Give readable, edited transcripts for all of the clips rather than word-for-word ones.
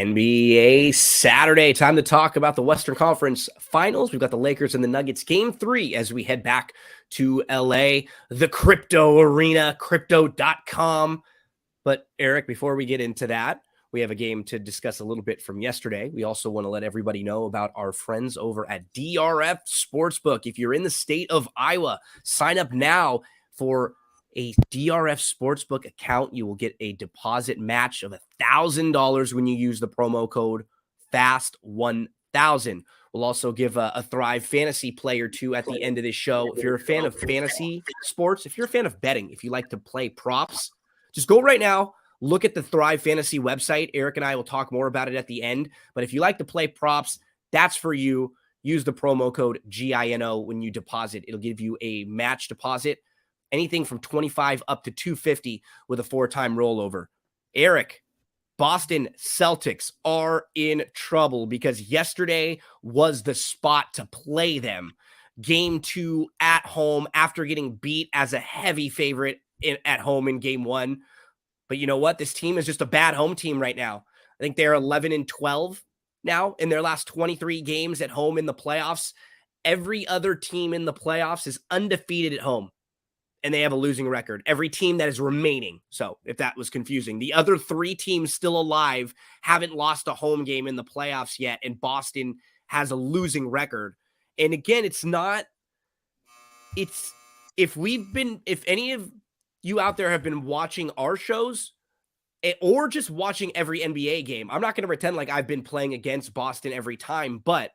NBA Saturday, time to talk about the Western Conference Finals. We've got the Lakers and the Nuggets game 3 as we head back to LA, the crypto arena, crypto.com. But Erik, before we get into that, we have a game to discuss a little bit from yesterday. We also want to let everybody know about our friends over at DRF Sportsbook. If you're in the state of Iowa, sign up now for a DRF Sportsbook account. You will get a deposit match of $1,000 when you use the promo code FAST1000. We'll also give a Thrive Fantasy play or two at the end of this show. If you're a fan of fantasy sports, if you're a fan of betting, if you like to play props, just go right now, look at the Thrive Fantasy website. Erik and I will talk more about it at the end. But if you like to play props, that's for you. Use the promo code GINO when you deposit. It'll give you a match deposit, anything from $25 up to $250 with a 4-time rollover. Erik, Boston Celtics are in trouble because yesterday was the spot to play them. Game 2 at home after getting beat as a heavy favorite at home in game 1. But you know what? This team is just a bad home team right now. I think they're 11-12 now in their last 23 games at home in the playoffs. Every other team in the playoffs is undefeated at home, and they have a losing record. Every team that is remaining. So if that was confusing, the other 3 teams still alive haven't lost a home game in the playoffs yet, and Boston has a losing record. And again, if any of you out there have been watching our shows or just watching every NBA game, I'm not going to pretend like I've been playing against Boston every time, but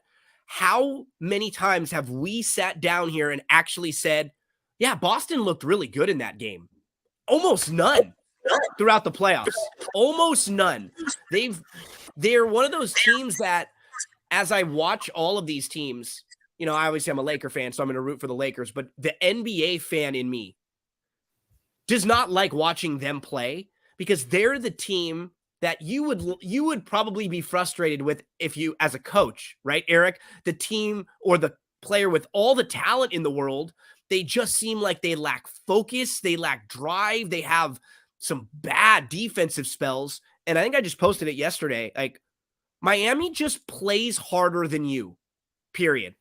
how many times have we sat down here and actually said, yeah, Boston looked really good in that game? Almost none throughout the playoffs. Almost none. They're one of those teams that, as I watch all of these teams, you know, I obviously I'm a Laker fan, so I'm going to root for the Lakers, but the NBA fan in me does not like watching them play because they're the team that you would probably be frustrated with if you, as a coach, right, Erik? The team or the player with all the talent in the world, they just seem like they lack focus, they lack drive, they have some bad defensive spells. And I think I just posted it yesterday. Like, Miami just plays harder than you, period.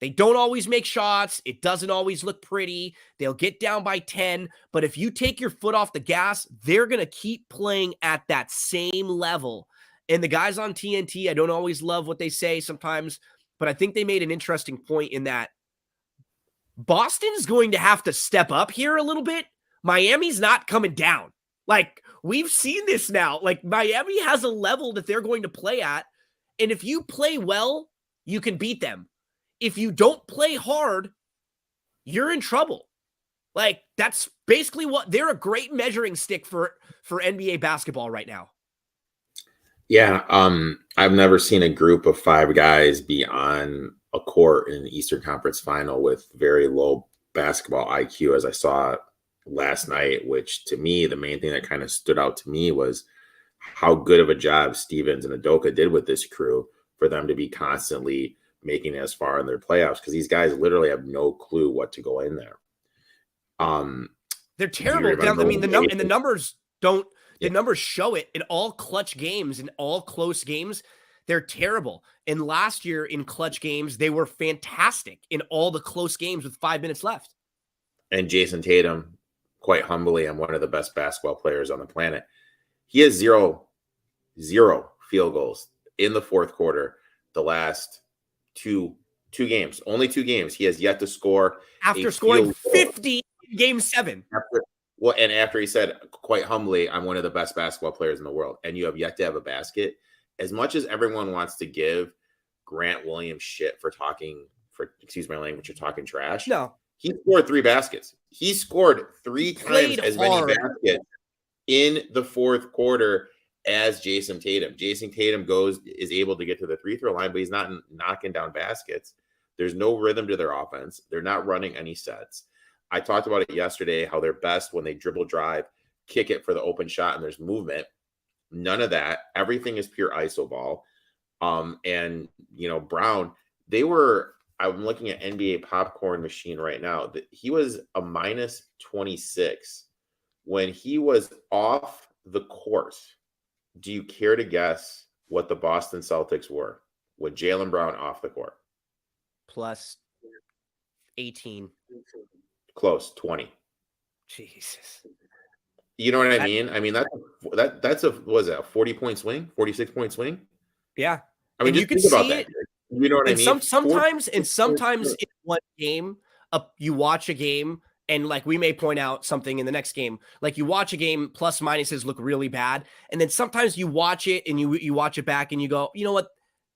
They don't always make shots. It doesn't always look pretty. They'll get down by 10. But if you take your foot off the gas, they're going to keep playing at that same level. And the guys on TNT, I don't always love what they say sometimes, but I think they made an interesting point in that Boston is going to have to step up here a little bit. Miami's not coming down. Like, we've seen this now. Like, Miami has a level that they're going to play at. And if you play well, you can beat them. If you don't play hard, you're in trouble. Like, that's basically what they're a great measuring stick for NBA basketball right now. Yeah. I've never seen a group of 5 guys be on a court in the Eastern Conference final with very low basketball IQ as I saw last night, which to me, the main thing that kind of stood out to me was how good of a job Stevens and Udoka did with this crew for them to be constantly making it as far in their playoffs, because these guys literally have no clue what to go in there. They're terrible. I mean, the numbers don't. The numbers show it in all clutch games, in all close games. They're terrible. And last year in clutch games, they were fantastic in all the close games with 5 minutes left. And Jason Tatum, quite humbly, I'm one of the best basketball players on the planet. He has zero field goals in the fourth quarter. The last two games, only 2 games, he has yet to score after scoring 50 in game 7. After he said, quite humbly, I'm one of the best basketball players in the world, and you have yet to have a basket. As much as everyone wants to give Grant Williams shit for excuse my language, you're talking trash. No, he scored 3 baskets. He scored 3 times as many baskets in the fourth quarter as Jason Tatum. Jason Tatum is able to get to the free throw line, but he's not knocking down baskets. There's no rhythm to their offense. They're not running any sets. I talked about it yesterday, how they're best when they dribble drive, kick it for the open shot, and there's movement. None of that. Everything is pure iso ball. And, you know, Brown, I'm looking at NBA Popcorn Machine right now. He was a minus 26 when he was off the court. Do you care to guess what the Boston Celtics were with Jaylen Brown off the court. Plus 18. Close, 20. Jesus. You know what I mean? I mean, that's a, what was that, a 40-point swing, 46-point swing? Yeah. I mean, and just you can think about see that. it. You know what I mean? Sometimes in one game, you watch a game, and like we may point out something in the next game. Like you watch a game, plus minuses look really bad, and then sometimes you watch it and you watch it back and you go, you know what?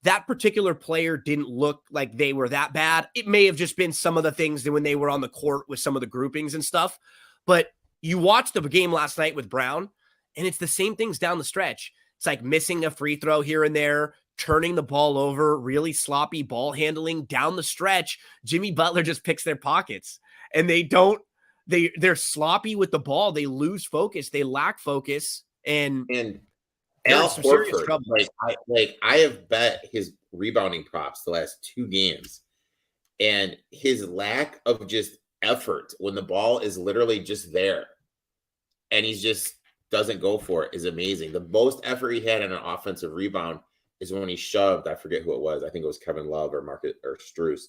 That particular player didn't look like they were that bad. It may have just been some of the things that when they were on the court with some of the groupings and stuff. But you watched the game last night with Brown, and it's the same things down the stretch. It's like missing a free throw here and there, turning the ball over, really sloppy ball handling down the stretch. Jimmy Butler just picks their pockets, and they're sloppy with the ball. They lose focus. They lack focus. And Al Horford, I have bet his rebounding props the last 2 games, and his lack of just effort when the ball is literally just there and he just doesn't go for it is amazing. The most effort he had in an offensive rebound is when he shoved, I forget who it was. I think it was Kevin Love or Strus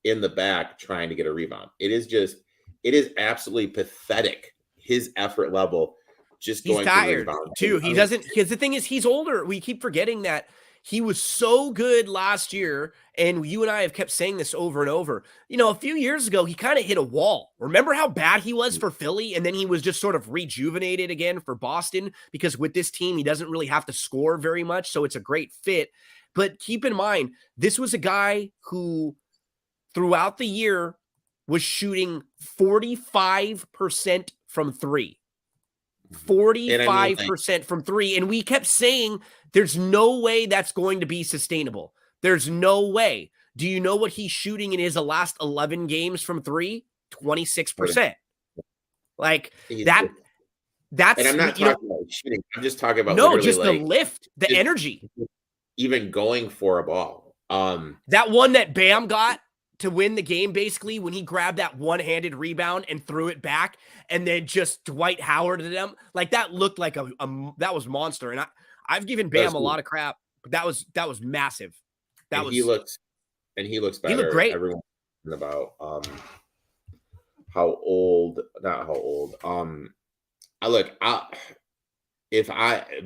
in the back trying to get a rebound. It is absolutely pathetic. His effort level just he's going tired for rebound. too. He doesn't, because the thing is he's older. We keep forgetting that he was so good last year. And you and I have kept saying this over and over. You know, a few years ago, he kind of hit a wall. Remember how bad he was for Philly? And then he was just sort of rejuvenated again for Boston, because with this team, he doesn't really have to score very much. So it's a great fit. But keep in mind, this was a guy who throughout the year was shooting 45% from 3. 45% from 3. And we kept saying there's no way that's going to be sustainable. There's no way. Do you know what he's shooting in his last 11 games from 3? 26%. Like that. That's, and I'm not talking about shooting. I'm just talking about just the lift, the energy, even going for a ball. That one that Bam got to win the game, basically, when he grabbed that one-handed rebound and threw it back, and then just Dwight Howarded them, like that looked like that was monster. And I've given Bam a lot of crap, but that was massive. He looks better. He looked great. Everyone about how old, not how old. But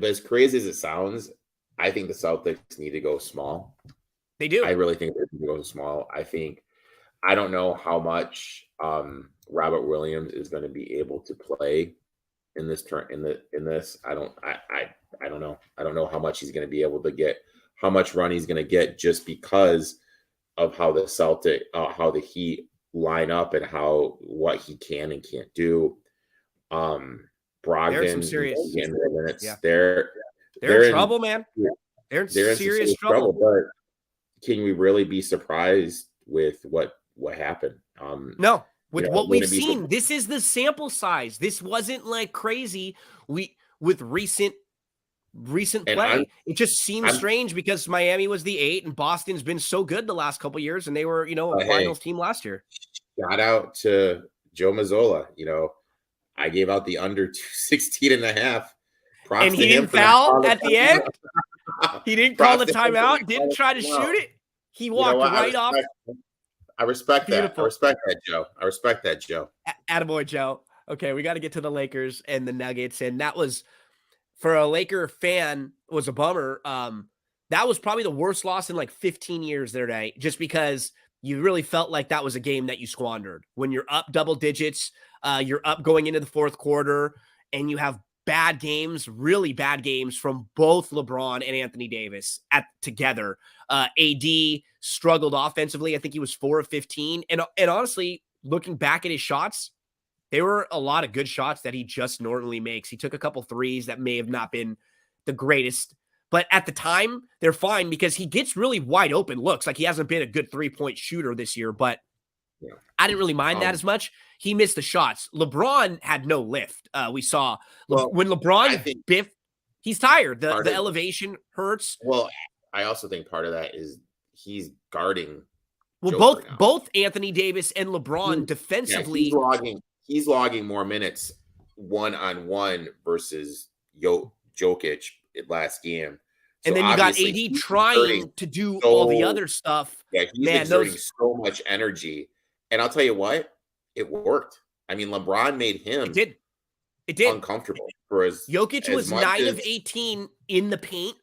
as crazy as it sounds, I think the Celtics need to go small. They do. I really think they need to go small. I don't know how much Robert Williams is going to be able to play in this turn in this. I don't know. I don't know how much he's going to be able to get, how much run he's going to get, just because of how the Heat line up and what he can and can't do. Brogdon, some serious minutes. Yeah. They're in trouble, man. They're in serious trouble. But can we really be surprised with what happened? No. With what we've seen, this is the sample size. This wasn't like crazy. With recent play, it just seems strange because Miami was the 8 and Boston's been so good the last couple of years, and they were, a finals team last year. Shout out to Joe Mazzola. I gave out the under 216.5. Props and he didn't foul at the end. He didn't call the timeout. Didn't try to shoot it. He walked right off. I respect that. I respect that, Joe. Attaboy, Joe. Okay, we got to get to the Lakers and the Nuggets, and that was, for a Laker fan, was a bummer. That was probably the worst loss in like 15 years there today, just because you really felt like that was a game that you squandered. When you're up double digits, you're up going into the fourth quarter, and you have bad games, really bad games from both LeBron and Anthony Davis together. AD struggled offensively. I think he was 4 of 15. And honestly, looking back at his shots, there were a lot of good shots that he just normally makes. He took a couple threes that may have not been the greatest, but at the time, they're fine because he gets really wide open looks. Like he hasn't been a good 3-point shooter this year, but I didn't really mind that as much. He missed the shots. LeBron had no lift. We saw when LeBron biffed, he's tired. The elevation hurts. Well, I also think part of that is he's guarding. Well, both Anthony Davis and LeBron defensively. He's logging more minutes one-on-one versus Jokic last game And So then you got obviously AD trying to do all the other stuff. Yeah, he's exerting so much energy. And I'll tell you what, it worked. I mean, LeBron made him It did uncomfortable for Jokic was 9 of 18 in the paint,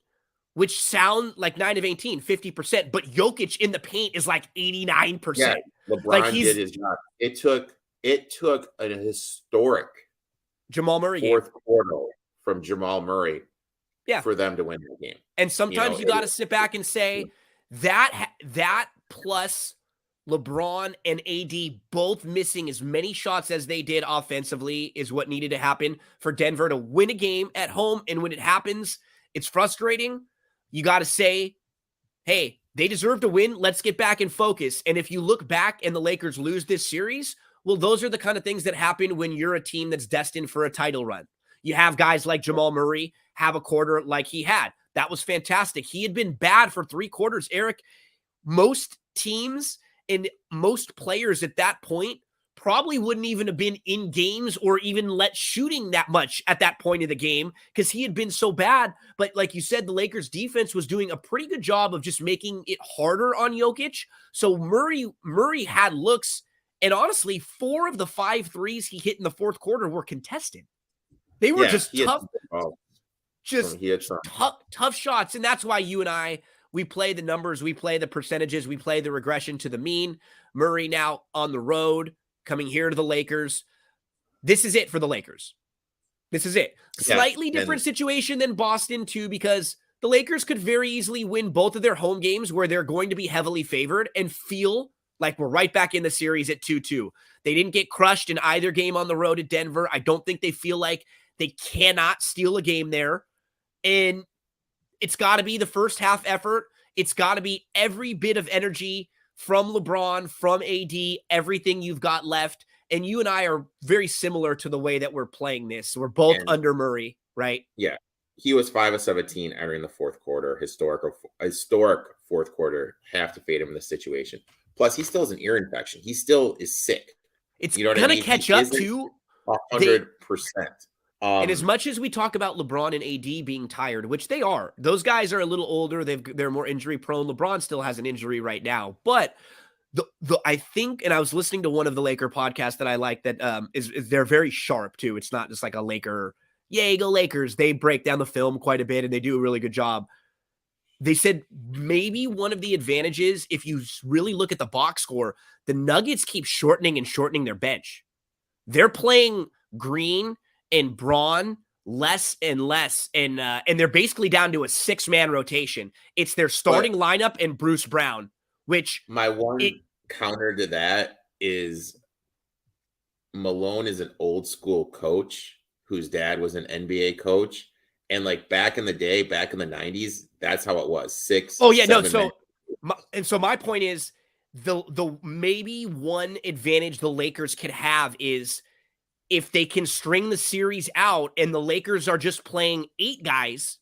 which sound like 9 of 18, 50%, but Jokic in the paint is like 89%. Yeah, LeBron like did his job. It took a historic Jamal Murray fourth quarter from Jamal Murray for them to win the game. And sometimes you got to sit back and say that plus LeBron and AD both missing as many shots as they did offensively is what needed to happen for Denver to win a game at home. And when it happens, it's frustrating. You got to say, hey, they deserve to win. Let's get back in focus. And if you look back and the Lakers lose this series, well, those are the kind of things that happen when you're a team that's destined for a title run. You have guys like Jamal Murray have a quarter like he had. That was fantastic. He had been bad for 3 quarters. Erik, most teams and most players at that point probably wouldn't even have been in games or even let shooting that much at that point of the game because he had been so bad. But like you said, the Lakers defense was doing a pretty good job of just making it harder on Jokic. So Murray had looks, and honestly, 4 of the 5 threes he hit in the fourth quarter were contested. They were just tough. Tough shots. And that's why you and I, we play the numbers, we play the percentages, we play the regression to the mean. Murray now on the road, coming here to the Lakers. This is it for the Lakers. This is it. Slightly different situation than Boston, too, because the Lakers could very easily win both of their home games where they're going to be heavily favored and feel like we're right back in the series at 2-2. They didn't get crushed in either game on the road at Denver. I don't think they feel like they cannot steal a game there. And it's got to be the first half effort. It's got to be every bit of energy from LeBron, from AD, everything you've got left. And you and I are very similar to the way that we're playing this. We're both under Murray, right? Yeah. He was 5 of 17 entering the fourth quarter. Historic fourth quarter. Have to fade him in this situation. Plus, he still has an ear infection. He still is sick. It's going to catch up to 100%. And as much as we talk about LeBron and AD being tired, which they are, those guys are a little older. They're more injury prone. LeBron still has an injury right now, but I think, and I was listening to one of the Laker podcasts that I like that is they're very sharp too. It's not just like a Laker, yay, go Lakers. They break down the film quite a bit and they do a really good job. They said maybe one of the advantages, if you really look at the box score, the Nuggets keep shortening their bench. They're playing Green and Braun less and less, and they're basically down to a 6-man rotation. It's their starting lineup and Bruce Brown, which my counter to that is Malone is an old school coach whose dad was an NBA coach. And like back in the day, back in the 90s, that's how it was. 6. Oh yeah, no. So my point is the maybe one advantage the Lakers could have is if they can string the series out and the Lakers are just playing 8 guys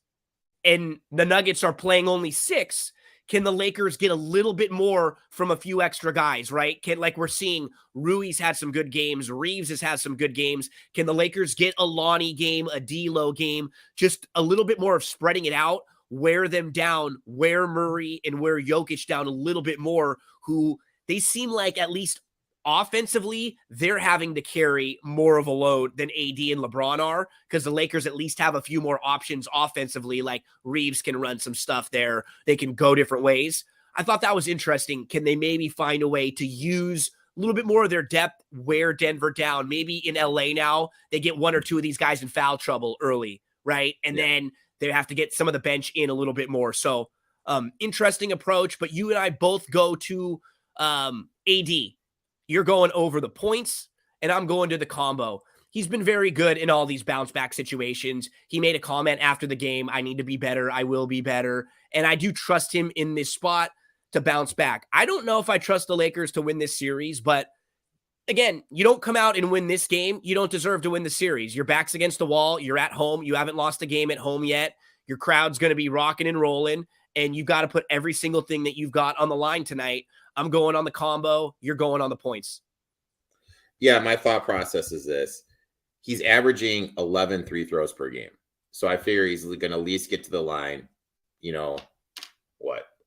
and the Nuggets are playing only 6, can the Lakers get a little bit more from a few extra guys, right? Like we're seeing Rui's had some good games. Reeves has had some good games. Can the Lakers get a Lonnie game, a D'Lo game, just a little bit more of spreading it out, wear them down, wear Murray and wear Jokic down a little bit more, who they seem like at least offensively, they're having to carry more of a load than AD and LeBron are because the Lakers at least have a few more options offensively, like Reeves can run some stuff there. They can go different ways. I thought that was interesting. Can they maybe find a way to use a little bit more of their depth, wear Denver down? Maybe in LA now, they get 1 or 2 of these guys in foul trouble early, right? And then they have to get some of the bench in a little bit more. So interesting approach, but you and I both go to AD. You're going over the points, and I'm going to the combo. He's been very good in all these bounce back situations. He made a comment after the game, I need to be better. I will be better. And I do trust him in this spot to bounce back. I don't know if I trust the Lakers to win this series, but again, you don't come out and win this game, you don't deserve to win the series. Your back's against the wall. You're at home. You haven't lost a game at home yet. Your crowd's going to be rocking and rolling, and you've got to put every single thing that you've got on the line tonight. I'm going on the combo. You're going on the points. Yeah, my thought process is this. He's averaging 11 free throws per game. So I figure he's going to at least get to the line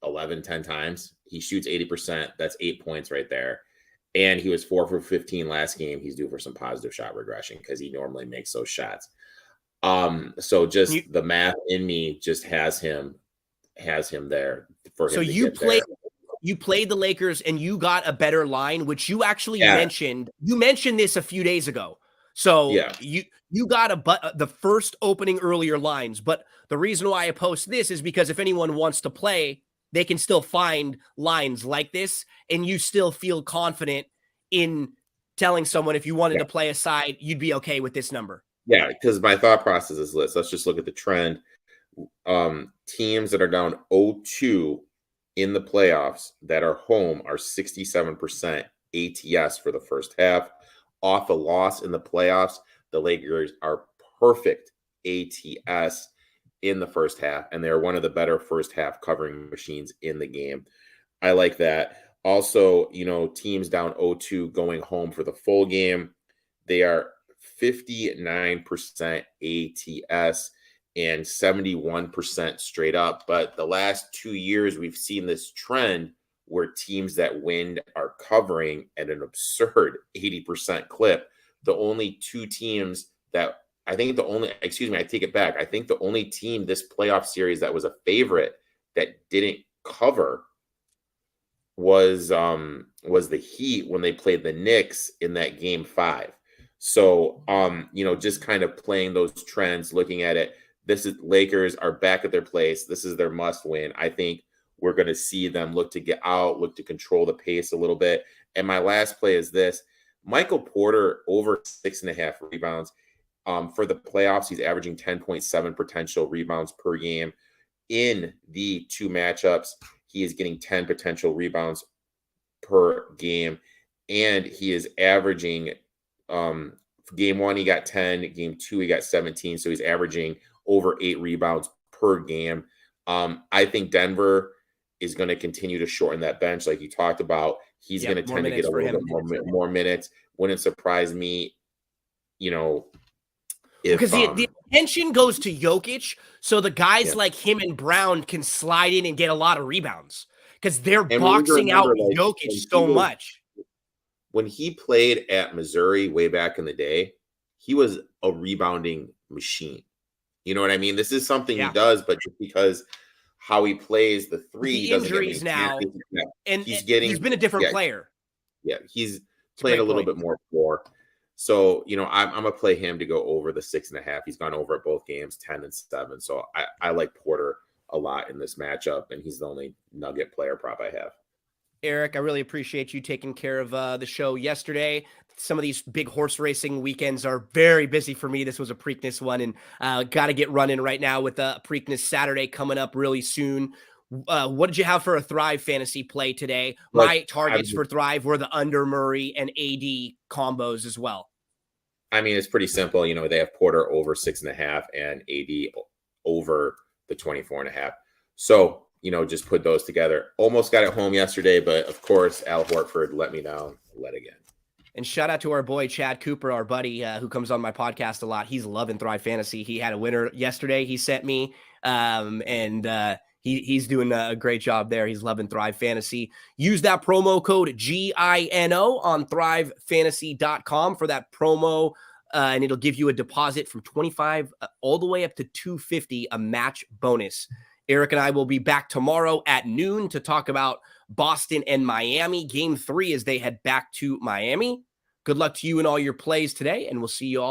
11, 10 times. He shoots 80%. That's 8 points right there. And he was 4 for 15 last game. He's due for some positive shot regression because he normally makes those shots. So just the math in me just has him there for him. So you played the Lakers and you got a better line, which you actually mentioned. You mentioned this a few days ago. So you got the first opening earlier lines. But the reason why I post this is because if anyone wants to play, they can still find lines like this, and you still feel confident in telling someone if you wanted to play a side, you'd be okay with this number. Yeah, because my thought process is this. Let's just look at the trend. Teams that are down 0-2 in the playoffs that are home are 67% ATS for the first half. Off a loss in the playoffs, the Lakers are perfect ATS in the first half, and they're one of the better first half covering machines in the game. I like that. Also, teams down 0-2 going home for the full game, they are 59% ATS and 71% straight up. But the last 2 years, we've seen this trend where teams that win are covering at an absurd 80% clip. The only two teams that I take it back. I think the only team this playoff series that was a favorite that didn't cover was the Heat when they played the Knicks in that game 5. So, just kind of playing those trends, looking at it. This is Lakers are back at their place. This is their must win. I think we're going to see them look to get out, look to control the pace a little bit. And my last play is this: Michael Porter over 6.5 rebounds. For the playoffs, he's averaging 10.7 potential rebounds per game. In the two matchups, he is getting 10 potential rebounds per game. And he is averaging, game 1, he got 10. Game 2, he got 17. So he's averaging over 8 rebounds per game. I think Denver is going to continue to shorten that bench like you talked about. He's going to tend to get a little bit more minutes. Wouldn't surprise me, because the attention goes to Jokic, so the guys like him and Brown can slide in and get a lot of rebounds because they're boxing out Jokic so much. When he played at Missouri way back in the day, he was a rebounding machine. You know what I mean? This is something he does, but just because how he plays the three, the injuries now, and he's been a different player. Yeah, he's playing a little bit more floor. So, I'm going to play him to go over the 6.5. He's gone over at both games, 10 and 7. So I like Porter a lot in this matchup, and he's the only Nugget player prop I have. Erik, I really appreciate you taking care of the show yesterday. Some of these big horse racing weekends are very busy for me. This was a Preakness one, and got to get running right now with a Preakness Saturday coming up really soon. What did you have for a Thrive fantasy play today? My targets for Thrive were the under Murray and AD combos as well. I mean, it's pretty simple. They have Porter over 6.5 and AD over the 24.5. So, just put those together. Almost got it home yesterday, but of course, Al Horford let me down yet again. And shout out to our boy, Chad Cooper, our buddy who comes on my podcast a lot. He's loving Thrive Fantasy. He had a winner yesterday. He sent me, he's doing a great job there. He's loving Thrive Fantasy. Use that promo code GINO on thrivefantasy.com for that promo, and it'll give you a deposit from $25 all the way up to $250, a match bonus. Erik and I will be back tomorrow at noon to talk about Boston and Miami, Game 3 as they head back to Miami. Good luck to you in all your plays today, and we'll see you all